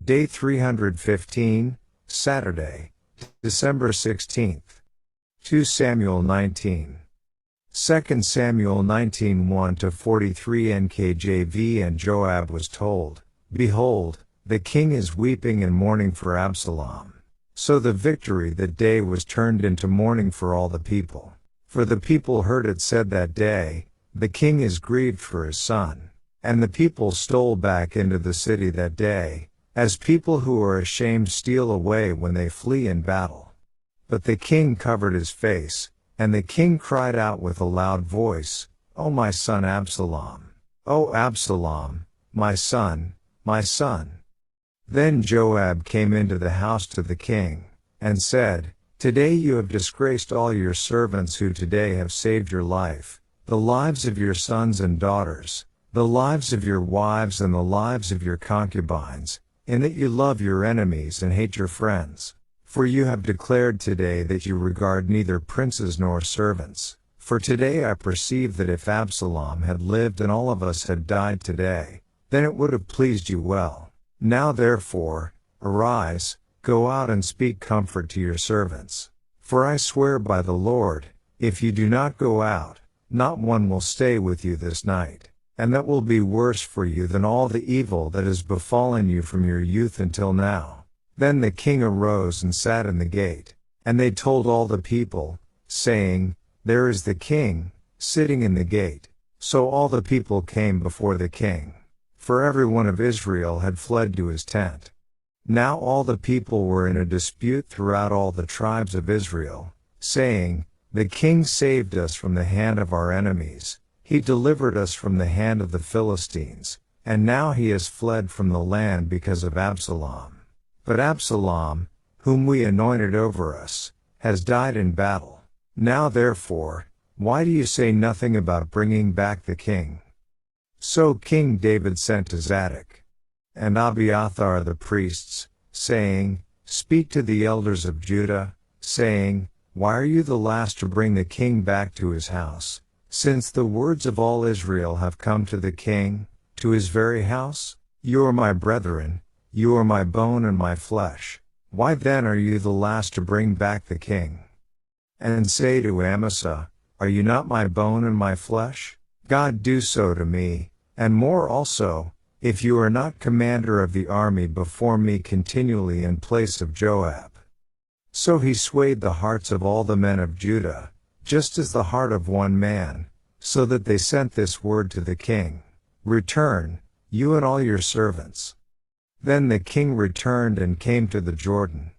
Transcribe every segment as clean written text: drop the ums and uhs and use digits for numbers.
Day 315, Saturday, December 16th. 2 Samuel 19. 2 Samuel 19 1-43 NKJV. And Joab was told, Behold, the king is weeping and mourning for Absalom. So the victory that day was turned into mourning for all the people. For the people heard it said that day, The king is grieved for his son. And the people stole back into the city that day, as people who are ashamed steal away when they flee in battle. But the king covered his face, and the king cried out with a loud voice, O my son Absalom! O Absalom, my son, my son! Then Joab came into the house to the king, and said, Today you have disgraced all your servants who today have saved your life, the lives of your sons and daughters, the lives of your wives and the lives of your concubines, in that you love your enemies and hate your friends. For you have declared today that you regard neither princes nor servants. For today I perceive that if Absalom had lived and all of us had died today, then it would have pleased you well. Now therefore, arise, go out and speak comfort to your servants. For I swear by the Lord, if you do not go out, not one will stay with you this night, and that will be worse for you than all the evil that has befallen you from your youth until now. Then the king arose and sat in the gate, and they told all the people, saying, There is the king, sitting in the gate. So all the people came before the king. For every one of Israel had fled to his tent. Now all the people were in a dispute throughout all the tribes of Israel, saying, The king saved us from the hand of our enemies, he delivered us from the hand of the Philistines, and now he has fled from the land because of Absalom. But Absalom, whom we anointed over us, has died in battle. Now therefore, why do you say nothing about bringing back the king? So King David sent to Zadok and Abiathar the priests, saying, Speak to the elders of Judah, saying, Why are you the last to bring the king back to his house, since the words of all Israel have come to the king, to his very house? You are my brethren, you are my bone and my flesh. Why then are you the last to bring back the king? And say to Amasa, Are you not my bone and my flesh? God do so to me, and more also, if you are not commander of the army before me continually in place of Joab. So he swayed the hearts of all the men of Judah, just as the heart of one man, so that they sent this word to the king, Return, you and all your servants. Then the king returned and came to the Jordan.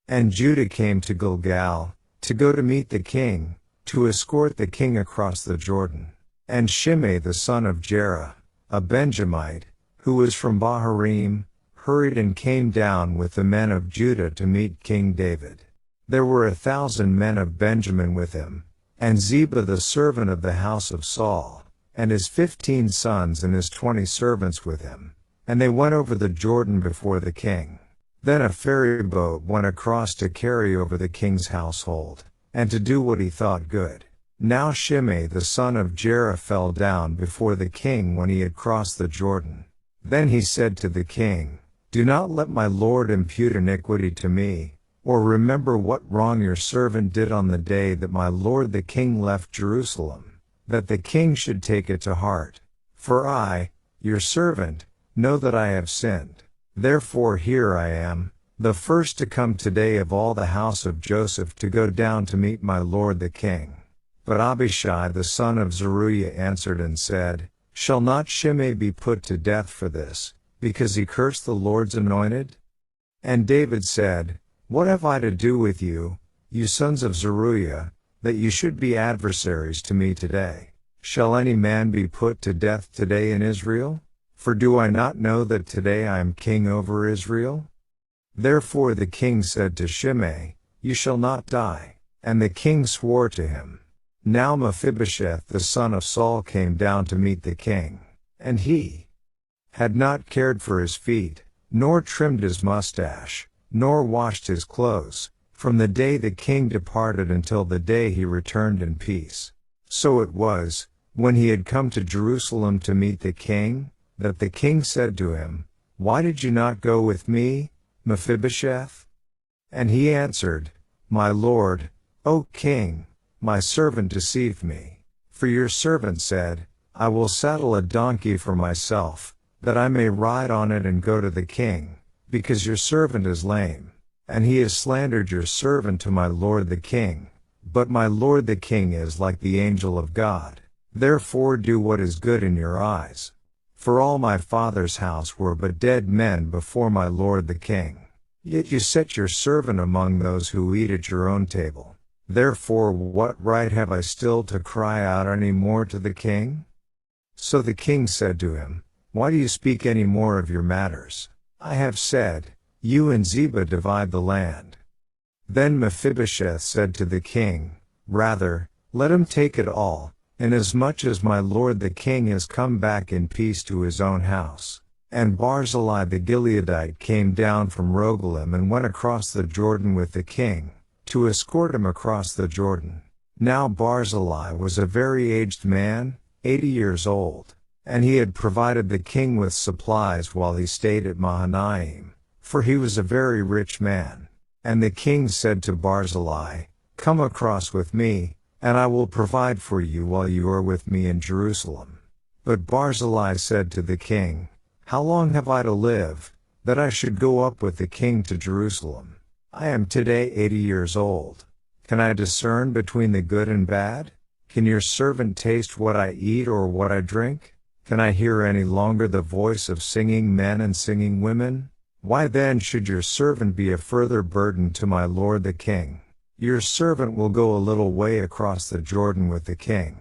And Judah came to Gilgal, to go to meet the king, to escort the king across the Jordan. And Shimei the son of Jerah, a Benjamite, who was from Bahurim, hurried and came down with the men of Judah to meet King David. There were 1,000 men of Benjamin with him, and Ziba the servant of the house of Saul, and his 15 sons and his 20 servants with him, and they went over the Jordan before the king. Then a ferry boat went across to carry over the king's household, and to do what he thought good. Now Shimei the son of Jerah fell down before the king when he had crossed the Jordan. Then he said to the king, Do not let my lord impute iniquity to me, or remember what wrong your servant did on the day that my lord the king left Jerusalem, that the king should take it to heart. For I, your servant, know that I have sinned. Therefore here I am, the first to come today of all the house of Joseph to go down to meet my lord the king. But Abishai the son of Zeruiah answered and said, Shall not Shimei be put to death for this, because he cursed the Lord's anointed? And David said, What have I to do with you, you sons of Zeruiah, that you should be adversaries to me today? Shall any man be put to death today in Israel? For do I not know that today I am king over Israel? Therefore the king said to Shimei, You shall not die. And the king swore to him. Now Mephibosheth the son of Saul came down to meet the king, and he had not cared for his feet, nor trimmed his mustache, nor washed his clothes, from the day the king departed until the day he returned in peace. So it was, when he had come to Jerusalem to meet the king, that the king said to him, "Why did you not go with me, Mephibosheth?" And he answered, "My lord, O king, my servant deceived me. For your servant said, I will saddle a donkey for myself, that I may ride on it and go to the king, because your servant is lame. And he has slandered your servant to my lord the king. But my lord the king is like the angel of God. Therefore do what is good in your eyes. For all my father's house were but dead men before my lord the king. Yet you set your servant among those who eat at your own table. Therefore what right have I still to cry out any more to the king?" So the king said to him, "Why do you speak any more of your matters? I have said, you and Ziba divide the land." Then Mephibosheth said to the king, "Rather, let him take it all, inasmuch as my lord the king has come back in peace to his own house." And Barzillai the Gileadite came down from Rogelim and went across the Jordan with the king, to escort him across the Jordan. Now Barzillai was a very aged man, 80 years old, and he had provided the king with supplies while he stayed at Mahanaim, for he was a very rich man. And the king said to Barzillai, "Come across with me, and I will provide for you while you are with me in Jerusalem." But Barzillai said to the king, "How long have I to live, that I should go up with the king to Jerusalem? I am today 80 years old. Can I discern between the good and bad? Can your servant taste what I eat or what I drink? Can I hear any longer the voice of singing men and singing women? Why then should your servant be a further burden to my lord the king? Your servant will go a little way across the Jordan with the king.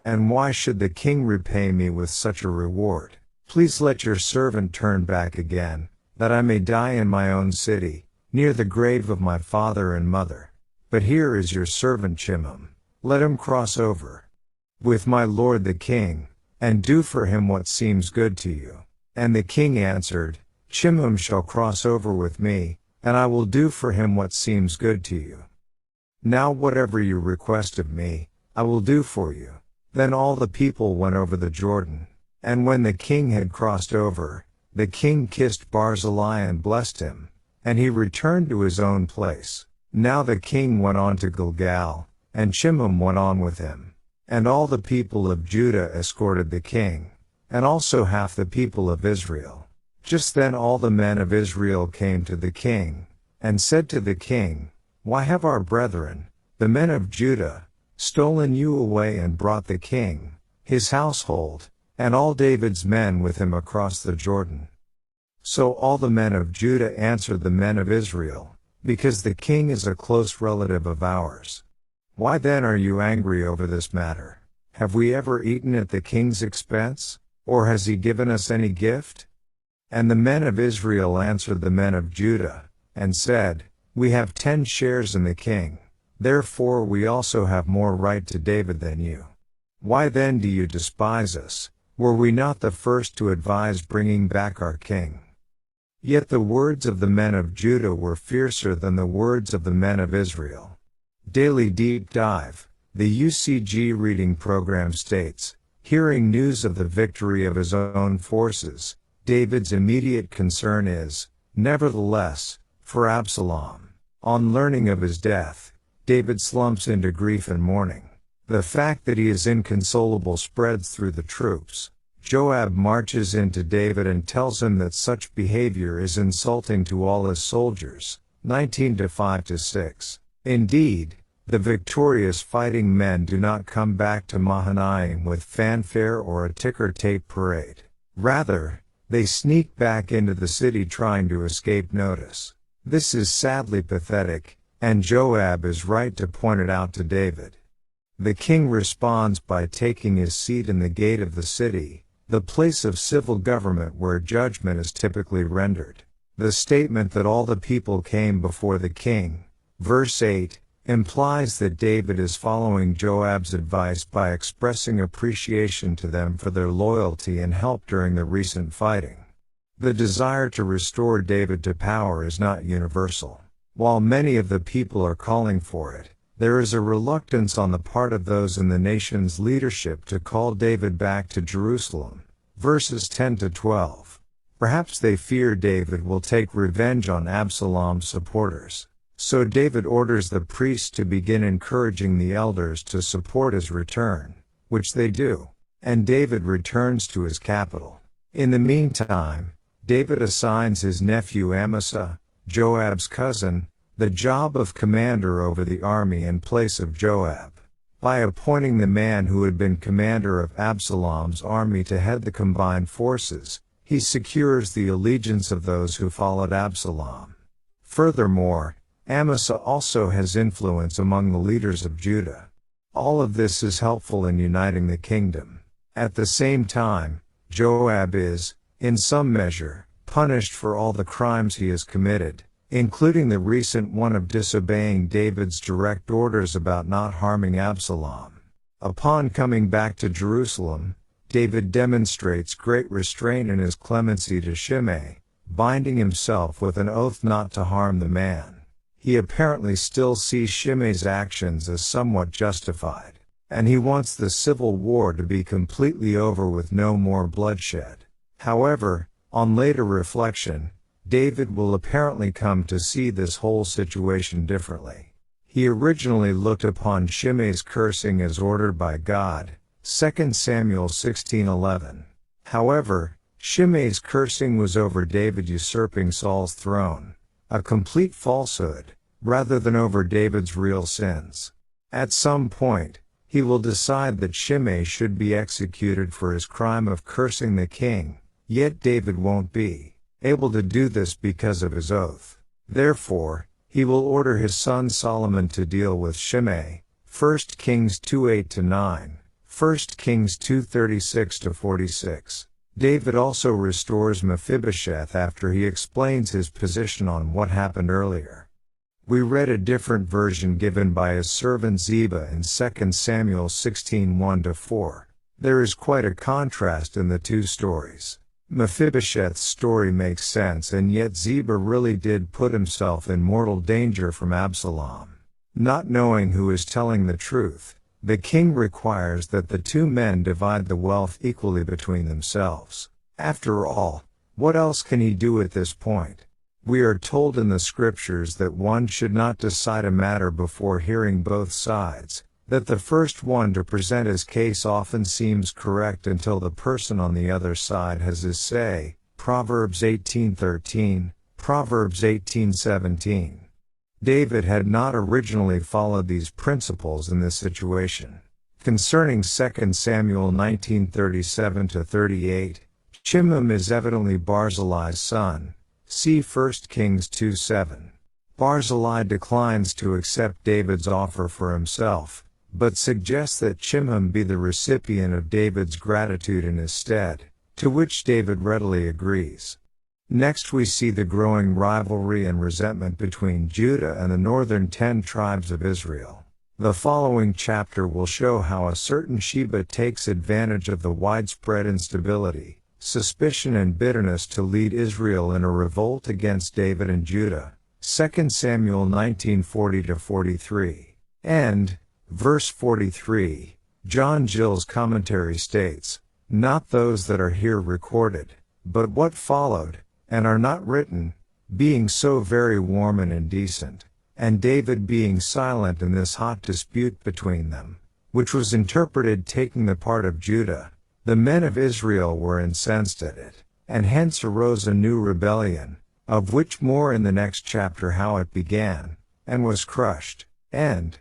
And why should the king repay me with such a reward? Please let your servant turn back again, that I may die in my own city, near the grave of my father and mother. But here is your servant Chimham. Let him cross over with my lord the king, and do for him what seems good to you." And the king answered, "Chimham shall cross over with me, and I will do for him what seems good to you. Now whatever you request of me, I will do for you." Then all the people went over the Jordan. And when the king had crossed over, the king kissed Barzillai and blessed him, and he returned to his own place. Now the king went on to Gilgal, and Chimham went on with him. And all the people of Judah escorted the king, and also half the people of Israel. Just then all the men of Israel came to the king, and said to the king, "Why have our brethren, the men of Judah, stolen you away and brought the king, his household, and all David's men with him across the Jordan?" So all the men of Judah answered the men of Israel, "Because the king is a close relative of ours." "Why then are you angry over this matter? Have we ever eaten at the king's expense, or has he given us any gift?" And the men of Israel answered the men of Judah, and said, "We have 10 shares in the king, therefore we also have more right to David than you. Why then do you despise us? Were we not the first to advise bringing back our king?" Yet the words of the men of Judah were fiercer than the words of the men of Israel. Daily Deep Dive, the UCG reading program states, hearing news of the victory of his own forces, David's immediate concern is, nevertheless, for Absalom. On learning of his death, David slumps into grief and mourning. The fact that he is inconsolable spreads through the troops. Joab marches into David and tells him that such behavior is insulting to all his soldiers. 19:5-6. Indeed, the victorious fighting men do not come back to Mahanaim with fanfare or a ticker-tape parade. Rather, they sneak back into the city trying to escape notice. This is sadly pathetic, and Joab is right to point it out to David. The king responds by taking his seat in the gate of the city, the place of civil government where judgment is typically rendered. The statement that all the people came before the king, verse 8, implies that David is following Joab's advice by expressing appreciation to them for their loyalty and help during the recent fighting. The desire to restore David to power is not universal. While many of the people are calling for it, there is a reluctance on the part of those in the nation's leadership to call David back to Jerusalem. Verses 10-12. Perhaps they fear David will take revenge on Absalom's supporters. So David orders the priests to begin encouraging the elders to support his return, which they do, and David returns to his capital. In the meantime, David assigns his nephew Amasa, Joab's cousin, the job of commander over the army in place of Joab. By appointing the man who had been commander of Absalom's army to head the combined forces, he secures the allegiance of those who followed Absalom. Furthermore, Amasa also has influence among the leaders of Judah. All of this is helpful in uniting the kingdom. At the same time, Joab is, in some measure, punished for all the crimes he has committed, including the recent one of disobeying David's direct orders about not harming Absalom. Upon coming back to Jerusalem, David demonstrates great restraint in his clemency to Shimei, binding himself with an oath not to harm the man. He apparently still sees Shimei's actions as somewhat justified, and he wants the civil war to be completely over with no more bloodshed. However, on later reflection, David will apparently come to see this whole situation differently. He originally looked upon Shimei's cursing as ordered by God, 2 Samuel 16:11. However, Shimei's cursing was over David usurping Saul's throne, a complete falsehood, rather than over David's real sins. At some point, he will decide that Shimei should be executed for his crime of cursing the king, yet David won't be able to do this because of his oath. Therefore, he will order his son Solomon to deal with Shimei, 1 Kings 2:8-9, 1 Kings 2:36-46. David also restores Mephibosheth after he explains his position on what happened earlier. We read a different version given by his servant Ziba in 2 Samuel 16:1-4. There is quite a contrast in the two stories. Mephibosheth's story makes sense, and yet Ziba really did put himself in mortal danger from Absalom. Not knowing who is telling the truth, the king requires that the two men divide the wealth equally between themselves. After all, what else can he do at this point? We are told in the scriptures that one should not decide a matter before hearing both sides, that the first one to present his case often seems correct until the person on the other side has his say. Proverbs 18:13, Proverbs 18:17. David had not originally followed these principles in this situation. Concerning 2 Samuel 19:37-38, Chimham is evidently Barzillai's son. See 1 Kings 2:7. Barzillai declines to accept David's offer for himself, but suggests that Chimham be the recipient of David's gratitude in his stead, to which David readily agrees. Next we see the growing rivalry and resentment between Judah and the northern 10 tribes of Israel. The following chapter will show how a certain Sheba takes advantage of the widespread instability, suspicion and bitterness to lead Israel in a revolt against David and Judah. 2 Samuel 19:40-43. And, verse 43, John Gill's commentary states, "Not those that are here recorded, but what followed, and are not written, being so very warm and indecent, and David being silent in this hot dispute between them, which was interpreted taking the part of Judah, the men of Israel were incensed at it, and hence arose a new rebellion, of which more in the next chapter how it began, and was crushed, and